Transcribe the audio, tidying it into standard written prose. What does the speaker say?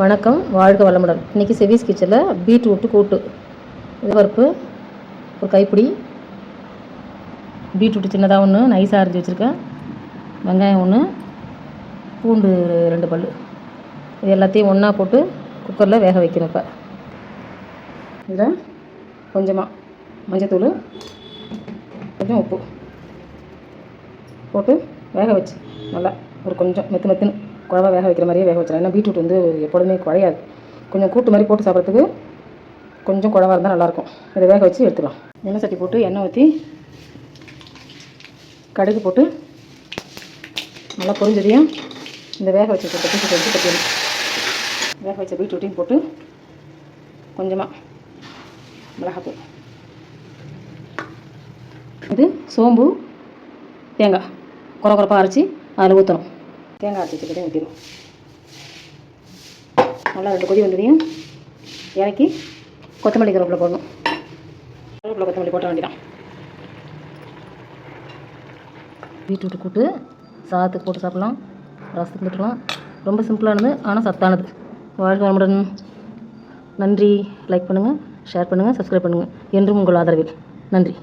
வணக்கம், வாழ்க வளமுடன். இன்றைக்கி செவிஸ் கிச்சனில் பீட்ரூட்டு கூட்டு. பருப்பு ஒரு கைப்பிடி, பீட்ரூட்டு சின்னதாக ஒன்று நைஸாக அரைஞ்சி வச்சுருக்கேன், வெங்காயம் ஒன்று, பூண்டு 2 பல். இது எல்லாத்தையும் ஒன்றா போட்டு குக்கரில் வேக வைக்கணும். இப்போ இதில் கொஞ்சமாக மஞ்சத்தூள், கொஞ்சம் உப்பு போட்டு வேக வச்சு நல்லா ஒரு கொஞ்சம் மெத்துன்னு குழவா வேக வைக்கிற மாதிரியே வேக வச்சிடலாம். ஏன்னா பீட்ரூட் எப்பொழுதுமே குழையாது. கொஞ்சம் கூட்டு மாதிரி போட்டு சாப்பிட்றதுக்கு கொஞ்சம் குழவா இருந்தால் நல்லாயிருக்கும். இதை வேக வச்சு எடுத்துக்கலாம். எண்ணெய் சட்டி போட்டு எண்ணெய் ஊற்றி கடுகு போட்டு நல்லா பொரிஞ்சதையும் இந்த வேக வச்ச பீட்ரூட் எடுத்து கட்டிடணும். வேக வச்ச பீட்ரூட்டையும் போட்டு கொஞ்சமாக மிளகாத்தூள், இது சோம்பு, தேங்காய் குறப்பாக அரைச்சி அதில் ஊற்றணும். தேங்காய் அரைச்சி வச்சுக்கிட்டே ஊற்றிடும். நல்லா 2 கொதி வந்ததையும் இறக்கி கொத்தமல்லி கருவேப்பிலை போடணும். கொத்தமல்லி போட்ட வேண்டியதான். பீட்ரூட்டு கூட்டு சாதத்துக்கு போட்டு சாப்பிட்லாம், ரசத்துக்கு போட்டுக்கலாம். ரொம்ப சிம்பிளானது ஆனால் சத்தானது. வாழ்க வளமுடன். நன்றி. லைக் பண்ணுங்கள், ஷேர் பண்ணுங்கள், சப்ஸ்கிரைப் பண்ணுங்கள். என்றும் உங்கள் ஆதரவில். நன்றி.